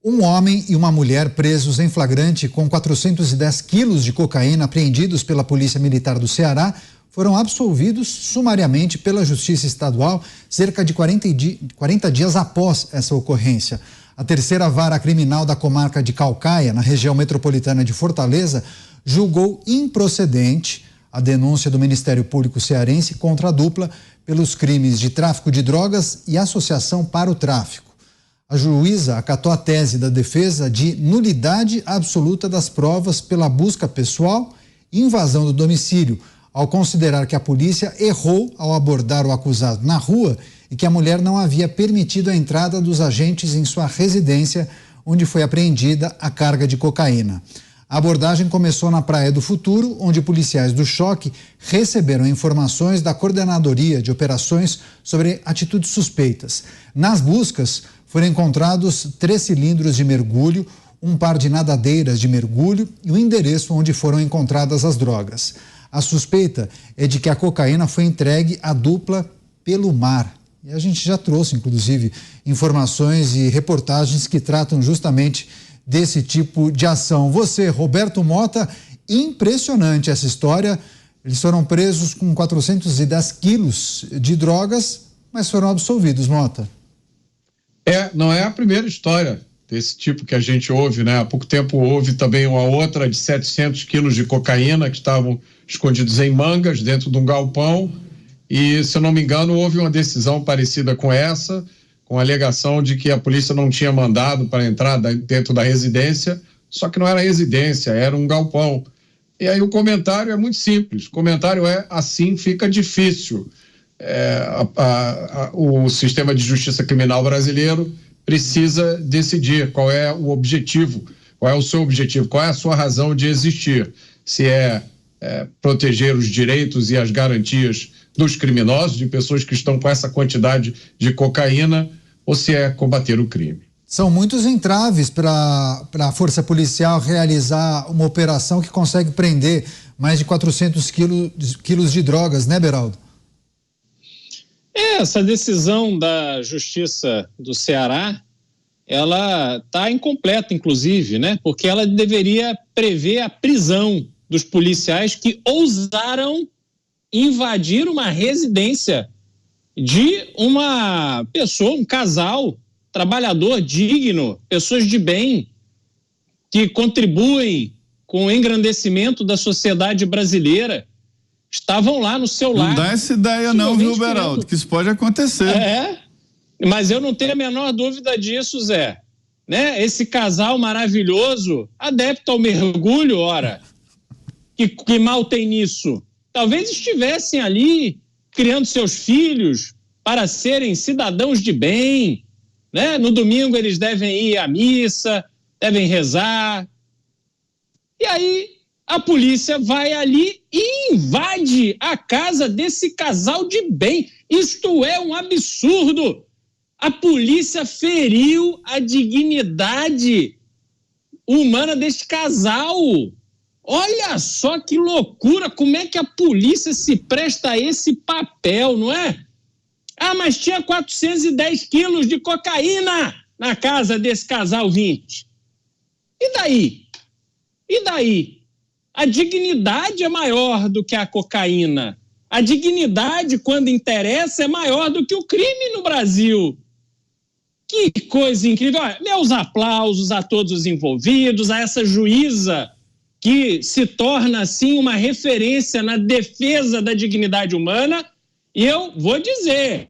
Um homem e uma mulher presos em flagrante com 410 quilos de cocaína apreendidos pela Polícia Militar do Ceará foram absolvidos sumariamente pela Justiça Estadual cerca de 40 dias após essa ocorrência. A terceira vara criminal da comarca de Caucaia, na região metropolitana de Fortaleza, julgou improcedente a denúncia do Ministério Público Cearense contra a dupla pelos crimes de tráfico de drogas e associação para o tráfico. A juíza acatou a tese da defesa de nulidade absoluta das provas pela busca pessoal e invasão do domicílio, ao considerar que a polícia errou ao abordar o acusado na rua e que a mulher não havia permitido a entrada dos agentes em sua residência, onde foi apreendida a carga de cocaína. A abordagem começou na Praia do Futuro, onde policiais do Choque receberam informações da Coordenadoria de Operações sobre atitudes suspeitas. Nas buscas, foram encontrados 3 cilindros de mergulho, um par de nadadeiras de mergulho e o endereço onde foram encontradas as drogas. A suspeita é de que a cocaína foi entregue à dupla pelo mar. E a gente já trouxe, inclusive, informações e reportagens que tratam justamente desse tipo de ação. Você, Roberto Mota, impressionante essa história. Eles foram presos com 410 quilos de drogas, mas foram absolvidos, Mota. Não é a primeira história desse tipo que a gente ouve, né? Há pouco tempo houve também uma outra de 700 quilos de cocaína que estavam escondidos em mangas dentro de um galpão e, se eu não me engano, houve uma decisão parecida com essa, com a alegação de que a polícia não tinha mandado para entrar dentro da residência, só que não era residência, era um galpão. E aí o comentário é muito simples, o comentário é: assim fica difícil. O sistema de justiça criminal brasileiro precisa decidir qual é o objetivo, qual é o seu objetivo, qual é a sua razão de existir. Se proteger os direitos e as garantias dos criminosos, de pessoas que estão com essa quantidade de cocaína, ou se é combater o crime. São muitos entraves para a força policial realizar uma operação que consegue prender mais de 400 quilos de drogas, né, Beraldo? Essa decisão da Justiça do Ceará, ela está incompleta, inclusive, né? Porque ela deveria prever a prisão dos policiais que ousaram invadir uma residência de uma pessoa, um casal, trabalhador digno, pessoas de bem, que contribuem com o engrandecimento da sociedade brasileira. Estavam lá no seu lar. Não dá essa ideia não, viu, Beraldo, que isso pode acontecer. Mas eu não tenho a menor dúvida disso, Zé. Né? Esse casal maravilhoso, adepto ao mergulho, ora, que mal tem nisso? Talvez estivessem ali criando seus filhos para serem cidadãos de bem, né? No domingo eles devem ir à missa, devem rezar. E aí a polícia vai ali e invade a casa desse casal de bem. Isto é um absurdo. A polícia feriu a dignidade humana deste casal. Olha só que loucura, como é que a polícia se presta a esse papel, não é? Mas tinha 410 quilos de cocaína na casa desse casal 20. E daí? E daí? A dignidade é maior do que a cocaína. A dignidade, quando interessa, é maior do que o crime no Brasil. Que coisa incrível. Olha, meus aplausos a todos os envolvidos, a essa juíza que se torna, assim, uma referência na defesa da dignidade humana. E eu vou dizer,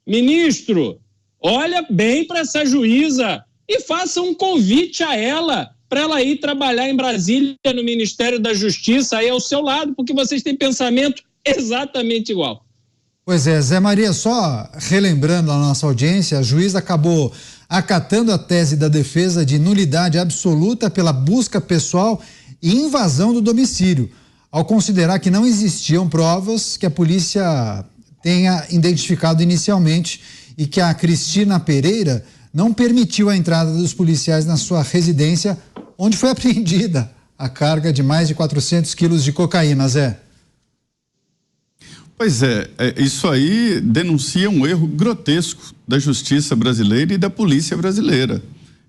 ministro, olha bem para essa juíza e faça um convite a ela para ela ir trabalhar em Brasília, no Ministério da Justiça, aí ao seu lado, porque vocês têm pensamento exatamente igual. Pois é, Zé Maria, só relembrando a nossa audiência, a juíza acabou acatando a tese da defesa de nulidade absoluta pela busca pessoal e invasão do domicílio, ao considerar que não existiam provas que a polícia tenha identificado inicialmente e que a Cristina Pereira não permitiu a entrada dos policiais na sua residência, onde foi apreendida a carga de mais de 400 quilos de cocaína, Zé. Pois é, isso aí denuncia um erro grotesco da justiça brasileira e da polícia brasileira.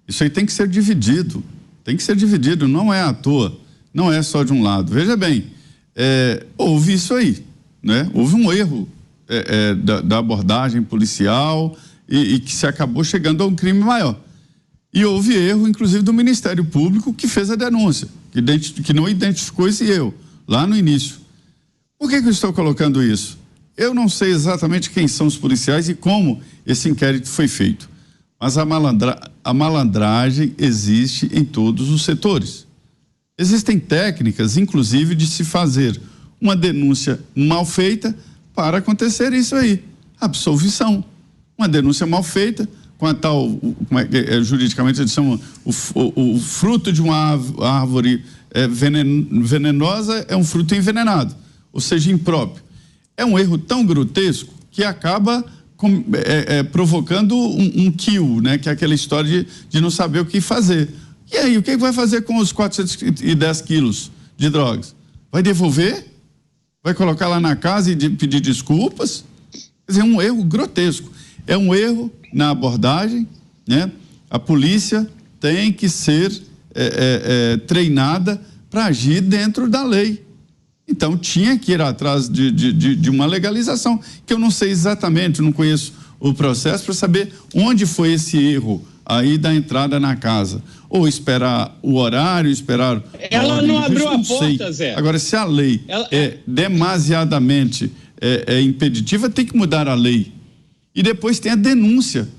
Isso aí tem que ser dividido. Tem que ser dividido, não é à toa. Não é só de um lado. Veja bem, houve isso aí, né? Houve um erro da abordagem policial e que se acabou chegando a um crime maior. E houve erro, inclusive, do Ministério Público, que fez a denúncia, que não identificou esse erro lá no início. Por que eu estou colocando isso? Eu não sei exatamente quem são os policiais e como esse inquérito foi feito, mas a malandragem existe em todos os setores. Existem técnicas, inclusive, de se fazer uma denúncia mal feita para acontecer isso aí, absolvição. Uma denúncia mal feita, com a tal, juridicamente eles chamam o fruto de uma árvore venenosa é um fruto envenenado, ou seja, impróprio. É um erro tão grotesco que acaba provocando um kill, né? Que é aquela história de não saber o que fazer. E aí, o que vai fazer com os 410 quilos de drogas? Vai devolver? Vai colocar lá na casa e pedir desculpas? Quer dizer, é um erro grotesco. É um erro na abordagem, né? A polícia tem que ser treinada para agir dentro da lei. Então, tinha que ir atrás de uma legalização, que eu não sei exatamente, não conheço o processo para saber onde foi esse erro aí da entrada na casa. Ou esperar o horário, esperar... Ela não abriu a porta, Zé. Agora, se a lei é demasiadamente impeditiva, tem que mudar a lei. E depois tem a denúncia.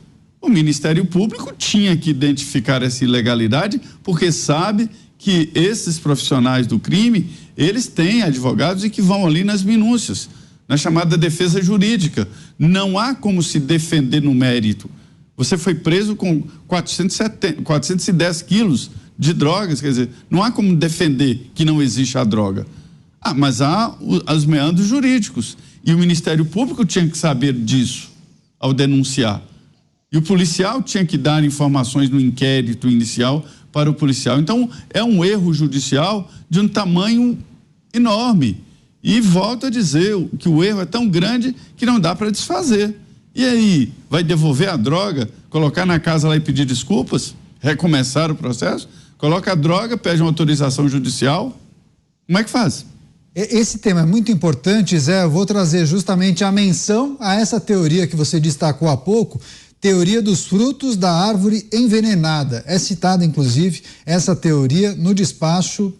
O Ministério Público tinha que identificar essa ilegalidade, porque sabe que esses profissionais do crime, eles têm advogados e que vão ali nas minúcias, na chamada defesa jurídica. Não há como se defender no mérito. Você foi preso com 410 quilos de drogas, quer dizer, não há como defender que não existe a droga. Mas há os meandros jurídicos. E o Ministério Público tinha que saber disso ao denunciar. E o policial tinha que dar informações no inquérito inicial para o policial. Então, é um erro judicial de um tamanho enorme. E volto a dizer que o erro é tão grande que não dá para desfazer. E aí, vai devolver a droga, colocar na casa lá e pedir desculpas? Recomeçar o processo? Coloca a droga, pede uma autorização judicial? Como é que faz? Esse tema é muito importante, Zé. Eu vou trazer justamente a menção a essa teoria que você destacou há pouco, teoria dos frutos da árvore envenenada. É citada, inclusive, essa teoria no despacho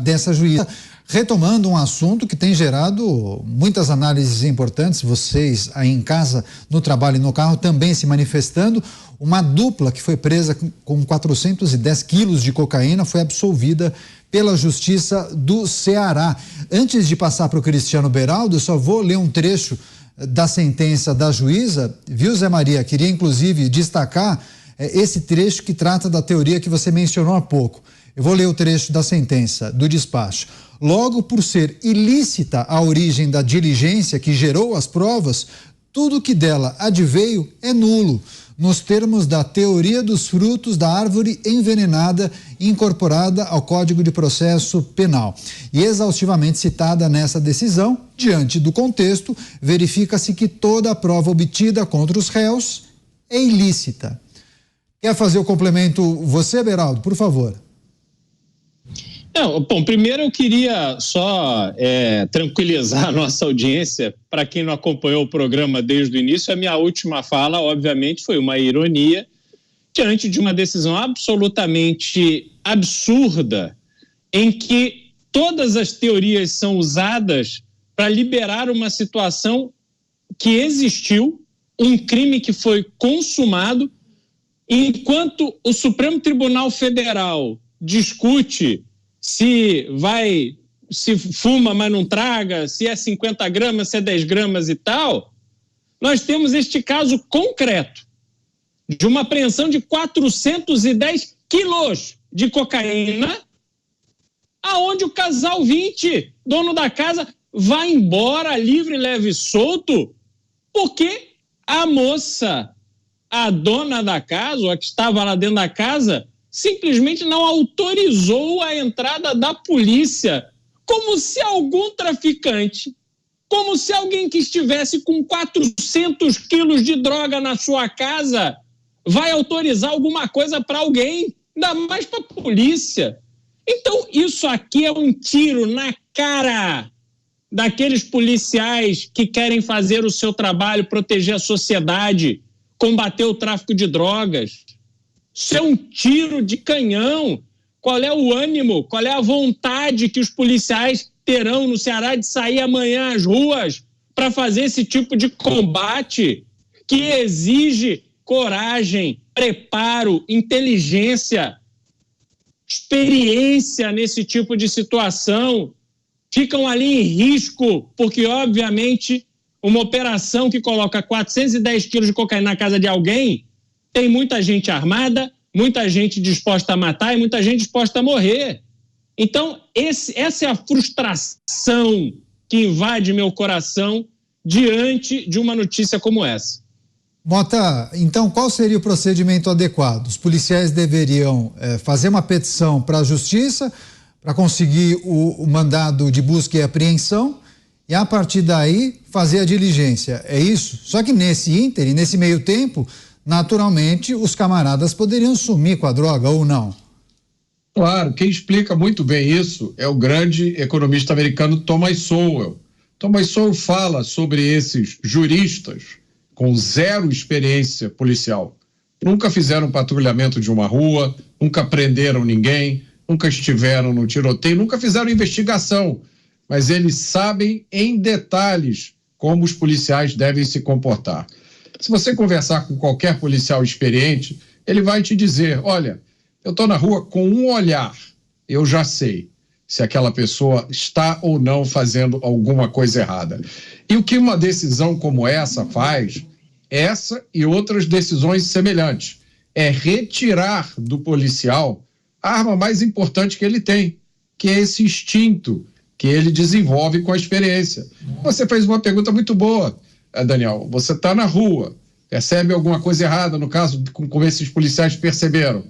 dessa juíza. Retomando um assunto que tem gerado muitas análises importantes, vocês aí em casa, no trabalho e no carro, também se manifestando. Uma dupla que foi presa com 410 quilos de cocaína foi absolvida pela Justiça do Ceará. Antes de passar para o Cristiano Beraldo, eu só vou ler um trecho da sentença da juíza, viu, Zé Maria? Queria inclusive destacar esse trecho que trata da teoria que você mencionou há pouco. Eu vou ler o trecho da sentença, do despacho. Logo, por ser ilícita a origem da diligência que gerou as provas, tudo que dela adveio é nulo, nos termos da teoria dos frutos da árvore envenenada incorporada ao Código de Processo Penal. E exaustivamente citada nessa decisão, diante do contexto, verifica-se que toda a prova obtida contra os réus é ilícita. Quer fazer o complemento você, Beraldo, por favor? Não, bom, primeiro eu queria só tranquilizar a nossa audiência. Para quem não acompanhou o programa desde o início, a minha última fala, obviamente, foi uma ironia diante de uma decisão absolutamente absurda em que todas as teorias são usadas para liberar uma situação que existiu, um crime que foi consumado, enquanto o Supremo Tribunal Federal discute se fuma, mas não traga, se é 50 gramas, se é 10 gramas e tal, nós temos este caso concreto de uma apreensão de 410 quilos de cocaína, aonde o casal 20, dono da casa, vai embora livre, leve e solto, porque a moça, a dona da casa, ou a que estava lá dentro da casa, simplesmente não autorizou a entrada da polícia, como se algum traficante, como se alguém que estivesse com 400 quilos de droga na sua casa vai autorizar alguma coisa para alguém, ainda mais para a polícia. Então, isso aqui é um tiro na cara daqueles policiais que querem fazer o seu trabalho, proteger a sociedade, combater o tráfico de drogas. Isso é um tiro de canhão. Qual é o ânimo, qual é a vontade que os policiais terão no Ceará de sair amanhã às ruas para fazer esse tipo de combate que exige coragem, preparo, inteligência, experiência nesse tipo de situação? Ficam ali em risco, porque, obviamente, uma operação que coloca 410 quilos de cocaína na casa de alguém tem muita gente armada, muita gente disposta a matar e muita gente disposta a morrer. Então, essa é a frustração que invade meu coração diante de uma notícia como essa. Mota, então qual seria o procedimento adequado? Os policiais deveriam fazer uma petição para a justiça para conseguir o mandado de busca e apreensão e, a partir daí, fazer a diligência. É isso? Só que nesse ínterim, nesse meio tempo, naturalmente, os camaradas poderiam sumir com a droga ou não? Claro, quem explica muito bem isso é o grande economista americano Thomas Sowell. Thomas Sowell fala sobre esses juristas com zero experiência policial. Nunca fizeram patrulhamento de uma rua, nunca prenderam ninguém, nunca estiveram no tiroteio, nunca fizeram investigação, mas eles sabem em detalhes como os policiais devem se comportar. Se você conversar com qualquer policial experiente, ele vai te dizer, olha, eu estou na rua com um olhar, eu já sei se aquela pessoa está ou não fazendo alguma coisa errada. E o que uma decisão como essa faz, essa e outras decisões semelhantes, é retirar do policial a arma mais importante que ele tem, que é esse instinto que ele desenvolve com a experiência. Você fez uma pergunta muito boa, Daniel. Você está na rua, percebe alguma coisa errada, no caso, como esses policiais perceberam.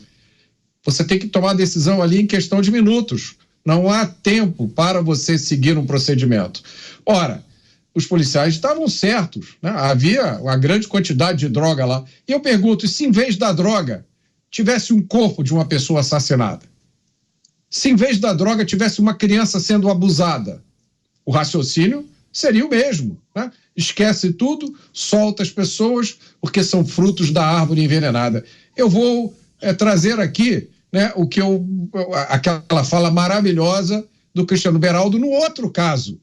Você tem que tomar a decisão ali em questão de minutos. Não há tempo para você seguir um procedimento. Ora, os policiais estavam certos, né? Havia uma grande quantidade de droga lá. E eu pergunto, e se em vez da droga tivesse um corpo de uma pessoa assassinada? Se em vez da droga tivesse uma criança sendo abusada? O raciocínio seria o mesmo, né? Esquece tudo, solta as pessoas, porque são frutos da árvore envenenada. Eu vou trazer aqui, né, aquela fala maravilhosa do Cristiano Beraldo no outro caso,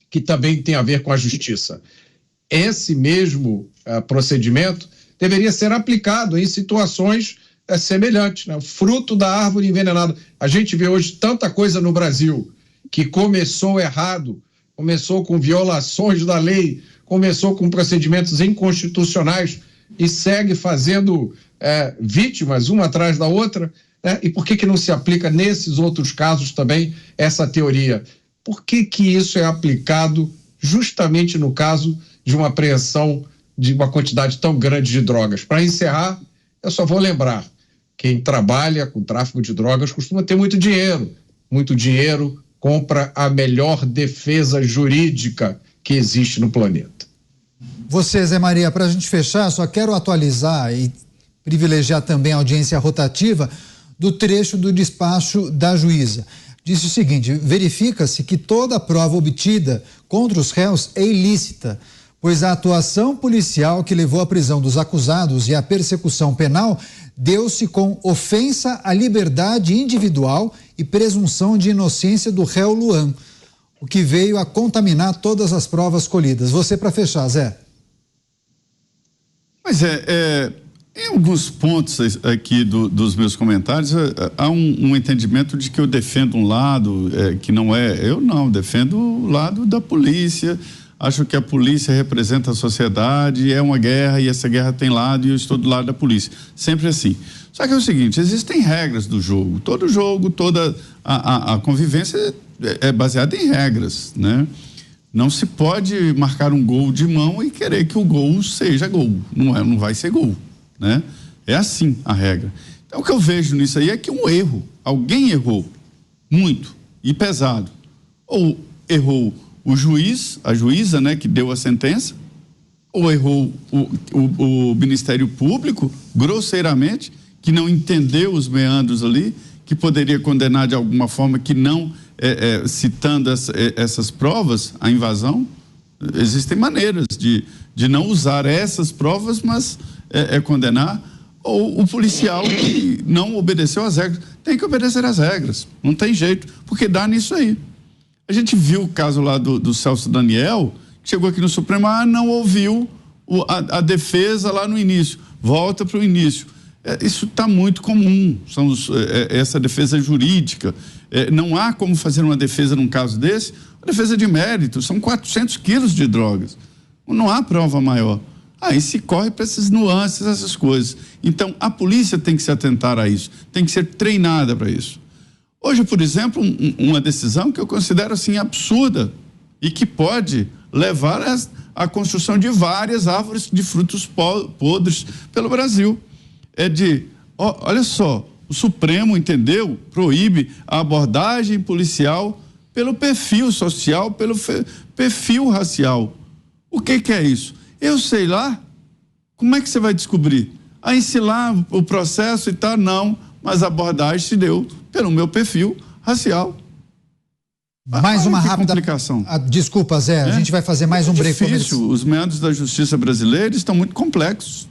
que também tem a ver com a justiça. Esse mesmo procedimento deveria ser aplicado em situações semelhantes, né? Fruto da árvore envenenada. A gente vê hoje tanta coisa no Brasil que começou errado, começou com violações da lei, começou com procedimentos inconstitucionais e segue fazendo vítimas uma atrás da outra, né? E por que não se aplica nesses outros casos também essa teoria? Por que isso é aplicado justamente no caso de uma apreensão de uma quantidade tão grande de drogas? Para encerrar, eu só vou lembrar, quem trabalha com tráfico de drogas costuma ter muito dinheiro. Muito dinheiro compra a melhor defesa jurídica que existe no planeta. Você, Zé Maria, para a gente fechar, só quero atualizar e privilegiar também a audiência rotativa do trecho do despacho da juíza. Disse o seguinte: verifica-se que toda a prova obtida contra os réus é ilícita, pois a atuação policial que levou à prisão dos acusados e à persecução penal deu-se com ofensa à liberdade individual e presunção de inocência do réu Luan, o que veio a contaminar todas as provas colhidas. Você para fechar, Zé. Pois em alguns pontos aqui dos meus comentários, há um entendimento de que eu defendo um lado que não é. Eu não, defendo o lado da polícia. Acho que a polícia representa a sociedade, é uma guerra e essa guerra tem lado e eu estou do lado da polícia. Sempre assim. Só que é o seguinte, existem regras do jogo. Todo jogo, toda a convivência é baseada em regras, né? Não se pode marcar um gol de mão e querer que o gol seja gol. Não vai ser gol, né? É assim a regra. Então o que eu vejo nisso aí é que um erro, alguém errou muito e pesado. Ou errou o juiz, a juíza, né, que deu a sentença, ou errou o Ministério Público, grosseiramente, que não entendeu os meandros ali, que poderia condenar de alguma forma, que não citando essas provas, a invasão. Existem maneiras de não usar essas provas, mas condenar. Ou o policial que não obedeceu às regras. Tem que obedecer às regras, não tem jeito, porque dá nisso aí. A gente viu o caso lá do Celso Daniel, que chegou aqui no Supremo, não ouviu a defesa lá no início, volta para o início. Isso está muito comum, essa defesa jurídica. Não há como fazer uma defesa num caso desse, uma defesa de mérito, são 400 quilos de drogas. Não há prova maior. Aí se corre para essas nuances, essas coisas. Então, a polícia tem que se atentar a isso, tem que ser treinada para isso. Hoje, por exemplo, uma decisão que eu considero assim absurda e que pode levar à construção de várias árvores de frutos podres pelo Brasil. Olha só, o Supremo, entendeu, proíbe a abordagem policial pelo perfil social, pelo perfil racial. O que é isso? Eu sei lá, como é que você vai descobrir? Aí se lá o processo e tal, não, mas a abordagem se deu pelo meu perfil racial. Mais uma rápida complicação. Desculpa, Zé, a gente vai fazer mais um break. Difícil, os meandros da justiça brasileira estão muito complexos.